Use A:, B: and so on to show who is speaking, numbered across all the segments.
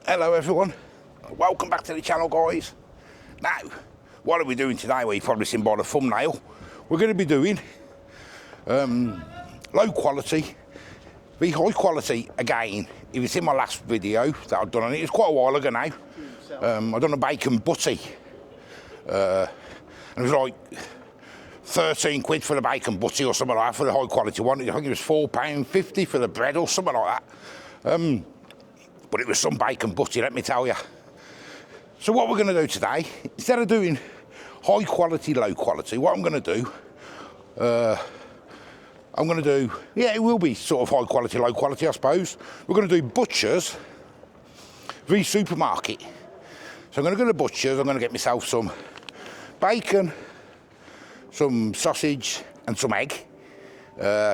A: Hello everyone, welcome back to the channel guys. Now, what are we doing today? Well, you've probably seen by the thumbnail. We're going to be doing low quality, the high quality again. If you've seen my last video that I've done on it, it's quite a while ago now. I've done a bacon butty. And it was like 13 quid for the bacon butty or something like that for the high quality one. I think it was £4.50 for the bread or something like that. But it was some bacon butty, let me tell you. So what we're going to do today, instead of doing high quality, low quality, what I'm going to do, yeah, it will be sort of high quality, low quality, I suppose. We're going to do butchers v supermarket. So I'm going to go to butchers, I'm going to get myself some bacon, some sausage and some egg.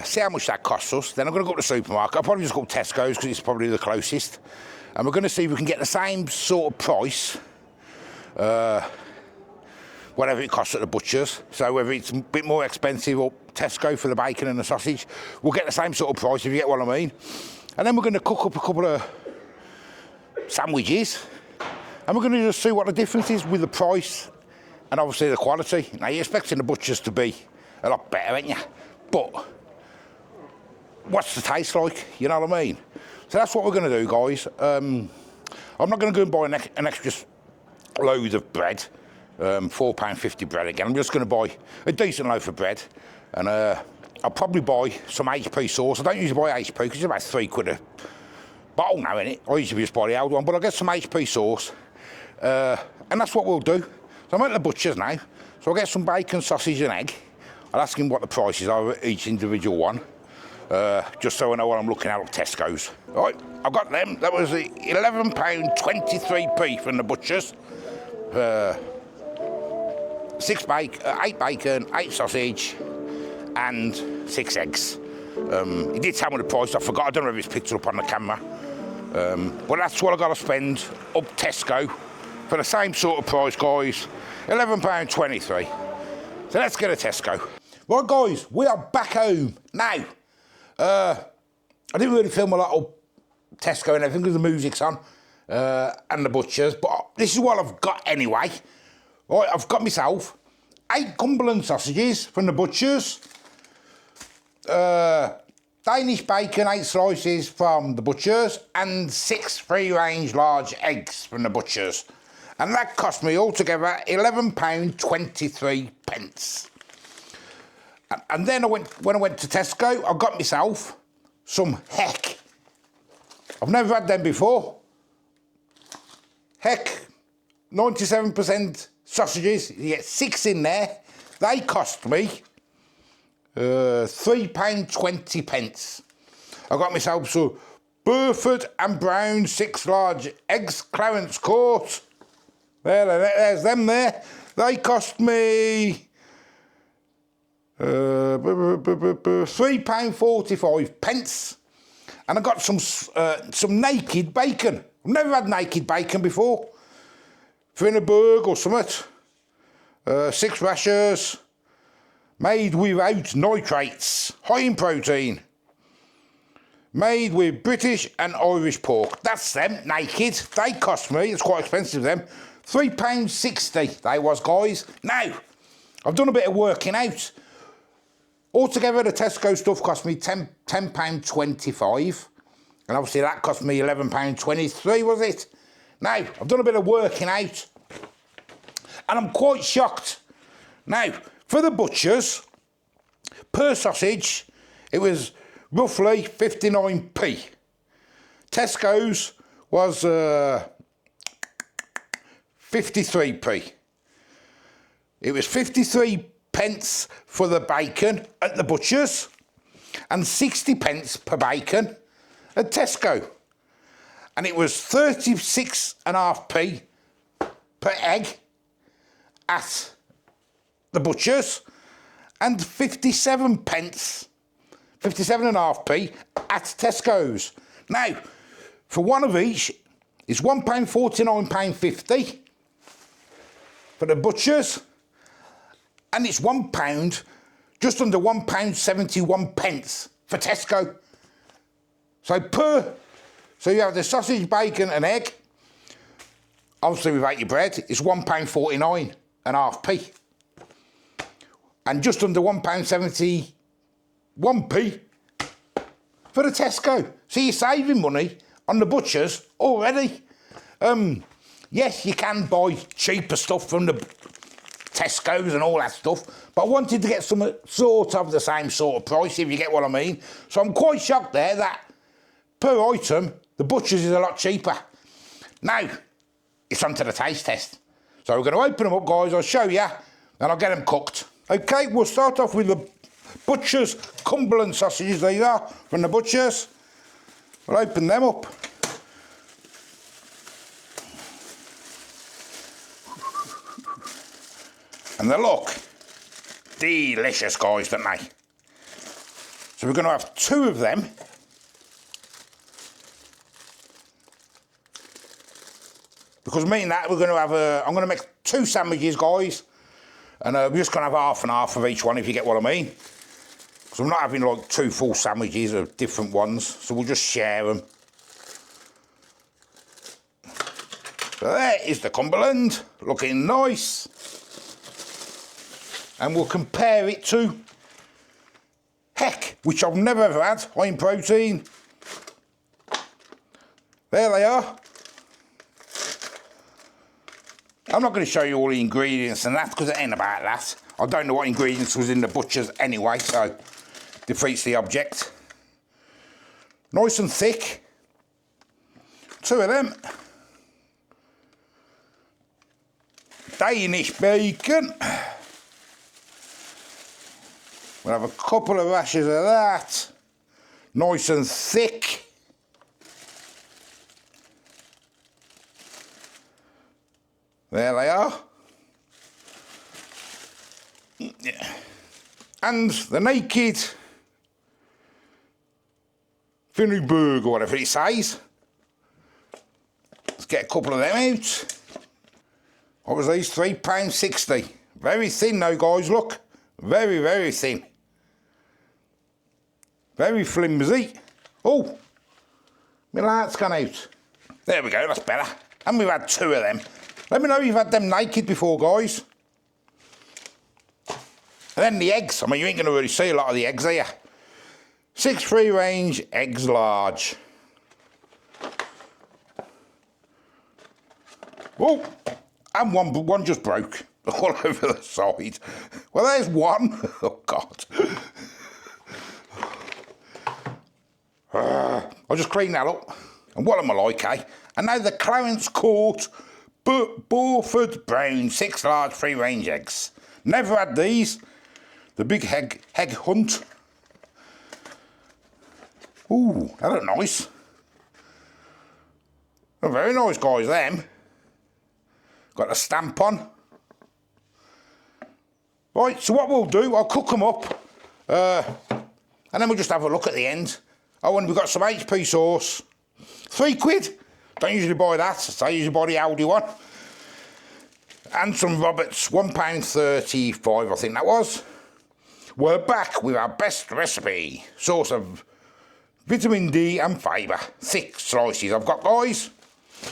A: See how much that costs us. Then I'm going to go to the supermarket. I'll probably just go to Tesco's because it's probably the closest. And we're going to see if we can get the same sort of price, whatever it costs at the butcher's. So whether it's a bit more expensive or Tesco for the bacon and the sausage, we'll get the same sort of price, if you get what I mean. And then we're going to cook up a couple of sandwiches. And we're going to just see what the difference is with the price and obviously the quality. Now, you're expecting the butchers to be a lot better, aren't you? But what's the taste like? You know what I mean? So that's what we're going to do, guys. I'm not going to go and buy an extra load of bread, £4.50 bread again. I'm just going to buy a decent loaf of bread, and I'll probably buy some HP sauce. I don't usually buy HP because it's about £3 a bottle now, innit? I usually just buy the old one, but I'll get some HP sauce, and that's what we'll do. So I'm at the butcher's now, so I'll get some bacon, sausage and egg. I'll ask him what the prices are of each individual one, just so I know what I'm looking at Tesco's. Right, I've got them. That was £11.23p from the butcher's. 8 bacon, 8 sausage, and 6 eggs. He did tell me the price. I forgot. I don't know if it's picked it up on the camera. But that's what I've got to spend up Tesco for the same sort of price, guys. £11.23. So let's get a Tesco. Right, guys, we are back home. Now, I didn't really film a lot of Tesco and everything because the music's on, and the butchers, but this is what I've got anyway. Right, I've got myself 8 Cumberland sausages from the butchers, Danish bacon, 8 slices from the butchers, and 6 free-range large eggs from the butchers. And that cost me altogether £11.23. And then when I went to Tesco, I got myself some Heck. I've never had them before. Heck, 97% sausages. You get 6 in there. They cost me £3.20. I got myself some Burford and Brown 6 large eggs, Clarence Court. There's them there. They cost me £3.45. And I got some naked bacon. I've never had naked bacon before. Finneberg or something. 6 rashers. Made without nitrates. High in protein. Made with British and Irish pork. That's them, naked. They cost me, it's quite expensive them, £3.60 they was, guys. Now, I've done a bit of working out. Altogether, the Tesco stuff cost me £10.25. And obviously that cost me £11.23, was it? Now, I've done a bit of working out. And I'm quite shocked. Now, for the butchers, per sausage, it was roughly 59p. Tesco's was 53p. It was 53 pence for the bacon at the butcher's and 60 pence per bacon at Tesco. And it was 36.5p per egg at the butcher's and 57 pence, 57.5p at Tesco's. Now, for one of each, it's £1.49.50 for the butcher's, and it's £1, just under £1.71 for Tesco. So you have the sausage, bacon and egg, obviously without your bread, it's £1.49 and half p. And just under £1.70, 1p for the Tesco. So you're saving money on the butchers already. Yes, you can buy cheaper stuff from the Tesco's and all that stuff, but I wanted to get some sort of the same sort of price, if you get what I mean. So I'm quite shocked there that per item, the butcher's is a lot cheaper. Now, it's on to the taste test. So we're going to open them up, guys. I'll show you, and I'll get them cooked. Okay, we'll start off with the butcher's Cumberland sausages. These are from the butcher's. We'll open them up. And they look delicious, guys, don't they? So we're going to have 2 of them. Because me and that, we're going to have I'm going to make 2 sandwiches, guys. And we're just going to have half and half of each one, if you get what I mean. Because I'm not having like 2 full sandwiches of different ones. So we'll just share them. So there is the Cumberland, looking nice. And we'll compare it to Heck, which I've never ever had, high in protein. There they are. I'm not going to show you all the ingredients and that, because it ain't about that. I don't know what ingredients was in the butcher's anyway, so defeats the object. Nice and thick. 2 of them. Danish bacon. We'll have a couple of rashers of that. Nice and thick. There they are. And the naked Finneberg or whatever it says. Let's get a couple of them out. What was these? £3.60. Very thin though, guys, look. Very, very thin. Very flimsy. Oh, my light's gone out. There we go, that's better. And we've had 2 of them. Let me know if you've had them naked before, guys. And then the eggs. I mean, you ain't going to really see a lot of the eggs, are you? 6 free-range eggs large. Oh, and one just broke all over the side. Well, there's one. Oh, God. I'll just clean that up. And what am I like, eh? And now the Clarence Court Beaufort Brown 6 large free-range eggs. Never had these. The big egg hunt. Ooh, that look nice. They're very nice, guys, them. Got a stamp on. Right, so what we'll do, I'll cook them up. And then we'll just have a look at the end. Oh, and we've got some HP sauce. £3. Don't usually buy that, so I usually buy the Aldi one. And some Roberts, £1.35, I think that was. We're back with our best recipe. Source of vitamin D and fibre. Thick slices I've got, guys.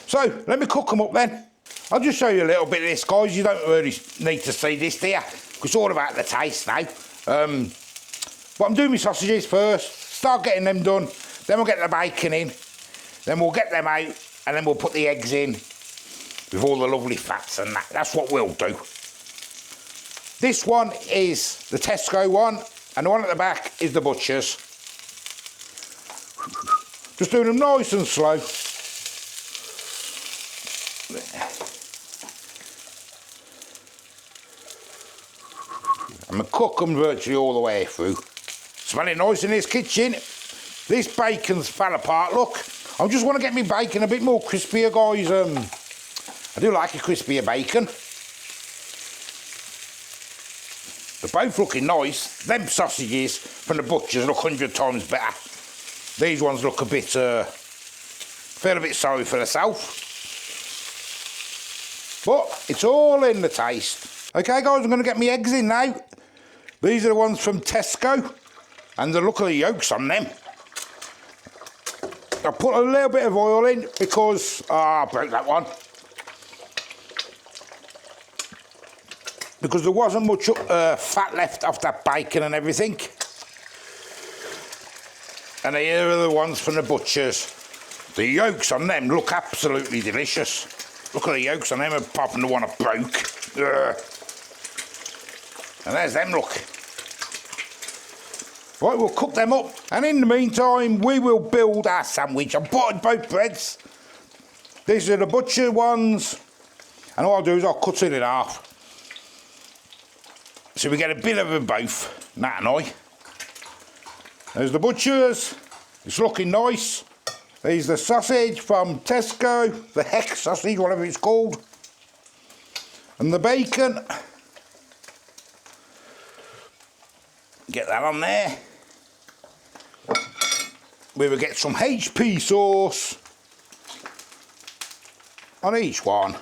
A: So, let me cook them up then. I'll just show you a little bit of this, guys. You don't really need to see this, do you? Because it's all about the taste now. But I'm doing my sausages first. Start getting them done. Then we'll get the bacon in. Then we'll get them out. And then we'll put the eggs in with all the lovely fats and that. That's what we'll do. This one is the Tesco one. And the one at the back is the butcher's. Just doing them nice and slow. I'm going to cook them virtually all the way through. Smelling nice in this kitchen. This bacon's fell apart, look. I just want to get my bacon a bit more crispier, guys. I do like a crispier bacon. They're both looking nice. Them sausages from the butcher's look 100 times better. These ones look a bit, feel a bit sorry for myself. But it's all in the taste. Okay, guys, I'm going to get my eggs in now. These are the ones from Tesco. And the look of the yolks on them. I put a little bit of oil in because, I broke that one. because there wasn't much fat left off that bacon and everything. And here are the ones from the butchers. The yolks on them look absolutely delicious. Look at the yolks on them, apart from the one I broke. Ugh. And there's them, look. Right, we'll cook them up. And in the meantime, we will build our sandwich. I've bought both breads. These are the butcher ones. And all I'll do is I'll cut it in half. So we get a bit of them both, Nat and I. There's the butchers. It's looking nice. There's the sausage from Tesco, the Hex sausage, whatever it's called. And the bacon. Get that on there. We will get some HP sauce on each one.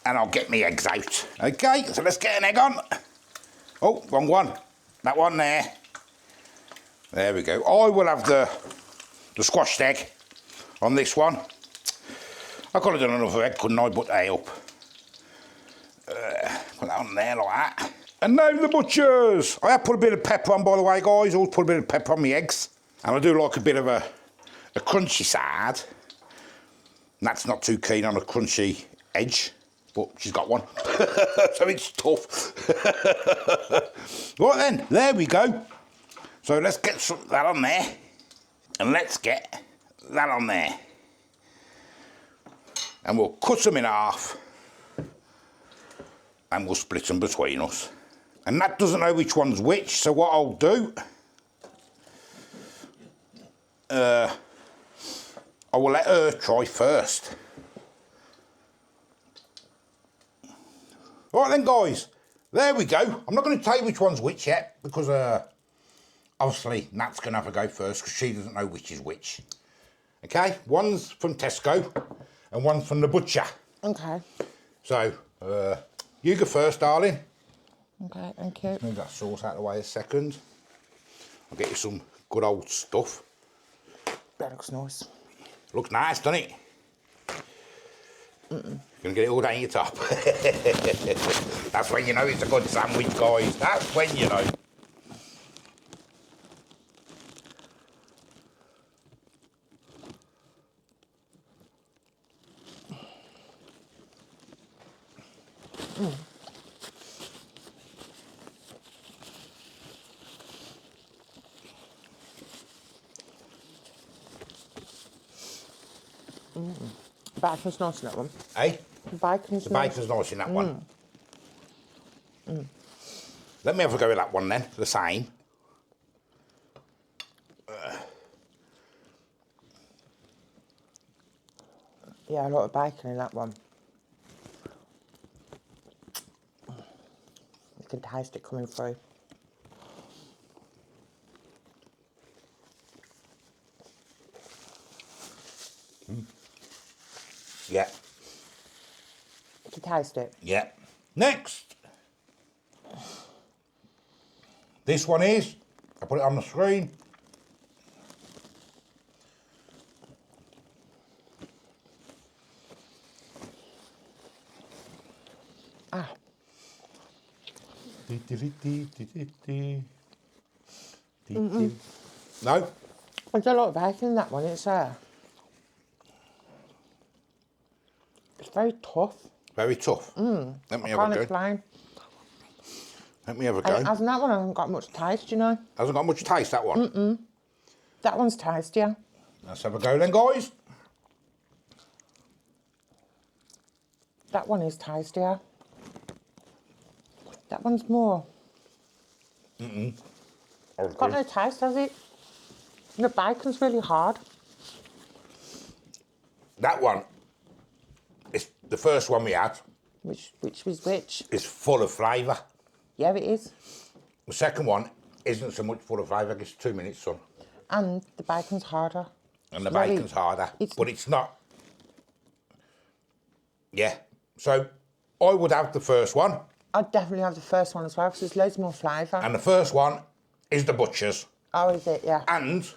A: And I'll get my eggs out. Okay, so let's get an egg on. Oh, wrong one. That one there. There we go. I will have the squashed egg on this one. I could have done another egg, couldn't I? But hey up. Put that on there like that. And now the butchers. I have put a bit of pepper on, by the way, guys. I always put a bit of pepper on my eggs. And I do like a bit of a crunchy side. Nat's not too keen on a crunchy edge, but she's got one. So it's tough. Right then, there we go. So let's get that on there. And let's get that on there. And we'll cut them in half. And we'll split them between us. And Nat doesn't know which one's which, so what I'll do, I will let her try first. Right then, guys, there we go. I'm not going to tell you which one's which yet, because obviously Nat's going to have a go first, because she doesn't know which is which. Okay, one's from Tesco, and one's from the butcher. Okay. So, you go first, darling.
B: Okay, thank you.
A: Move that sauce out of the way a second. I'll get you some good old stuff.
B: That looks nice.
A: Looks nice, doesn't it? Gonna get it all down your top. That's when you know it's a good sandwich, guys. That's when you know.
B: Bacon's nice in that one.
A: Eh?
B: Bacon's nice.
A: Bacon's nice in that one. Let me have a go with that one then, the same.
B: Yeah, a lot of bacon in that one. You can taste it coming through.
A: Yeah.
B: You can taste it.
A: Yeah. Next. This one is, I put it on the screen.
B: Ah.
A: No?
B: There's a lot of bacon in that one, it's very tough.
A: Very tough. Let me have a
B: Can't
A: go.
B: explain.
A: Let me have a go.
B: And that one hasn't got much taste, you know.
A: Hasn't got much taste, that one.
B: That one's tastier.
A: Let's have a go then, guys.
B: That one is tastier. That one's more. It's got no taste, has it? And the bacon's really hard.
A: That one, it's the first one we had.
B: Which was which?
A: It's full of flavour.
B: Yeah, it is.
A: The second one isn't so much full of flavour, it's 2 minutes, son.
B: And the bacon's harder.
A: And the bacon's harder, but it's not. Yeah, so I would have the first one.
B: I'd definitely have the first one as well, because there's loads more flavour.
A: And the first one is the butcher's.
B: Oh, is it? Yeah.
A: And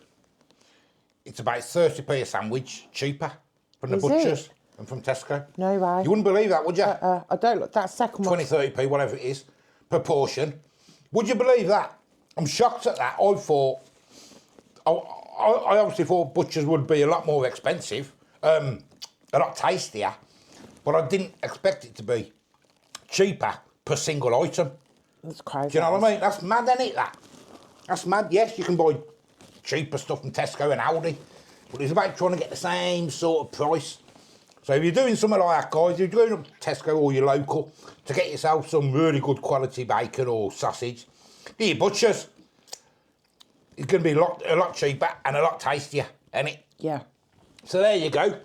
A: it's about 30p a sandwich cheaper from the
B: Is
A: butcher's.
B: it?
A: and from Tesco.
B: No way.
A: You wouldn't believe that, would you?
B: I don't look. That second one.
A: 20, 30p, whatever it is, per portion. Would you believe that? I'm shocked at that. I obviously thought butchers would be a lot more expensive, a lot tastier, but I didn't expect it to be cheaper per single item.
B: That's crazy.
A: Do you know what I mean? That's mad, isn't it, that? That's mad. Yes, you can buy cheaper stuff from Tesco and Aldi, but it's about trying to get the same sort of price. So if you're doing something like that, guys, if you're going up to Tesco or your local to get yourself some really good quality bacon or sausage, get your butchers. It's going to be a lot cheaper and a lot tastier, isn't it?
B: Yeah.
A: So there you go.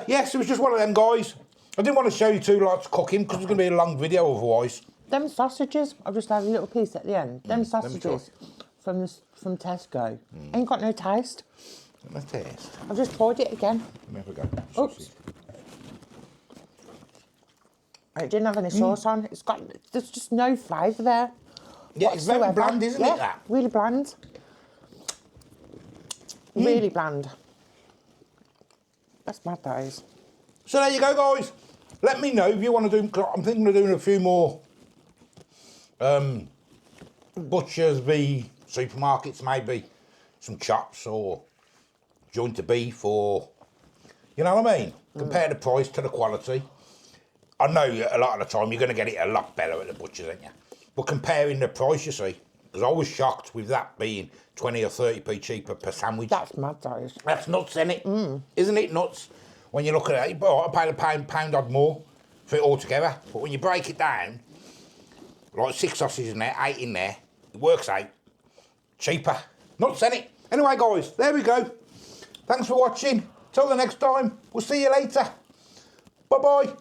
A: Yes, it was just one of them, guys. I didn't want to show you too lots cooking because it's going to be a long video otherwise.
B: Them sausages, I've just had a little piece at the end. Them sausages from Tesco ain't got no taste.
A: No taste.
B: I've just poured it again.
A: There we go.
B: Oops. It didn't have any sauce on. There's just no flavour there.
A: Yeah, it's very bland, isn't it, that?
B: Really bland. Really bland. That's mad, that is.
A: So there you go, guys. Let me know if you want to do... I'm thinking of doing a few more butchers v supermarkets, maybe some chops or joint of beef or... You know what I mean? Compare the price to the quality. I know a lot of the time you're going to get it a lot better at the butchers, ain't you? But comparing the price, you see, because I was shocked with that being 20 or 30p cheaper per sandwich.
B: That's mad, that is.
A: That's nuts, isn't it? Isn't it nuts? When you look at it, I paid a pound odd more for it all together. But when you break it down, like 6 sausages in there, 8 in there, it works out cheaper. Nuts, isn't it? Anyway, guys, there we go. Thanks for watching. Till the next time, we'll see you later. Bye-bye.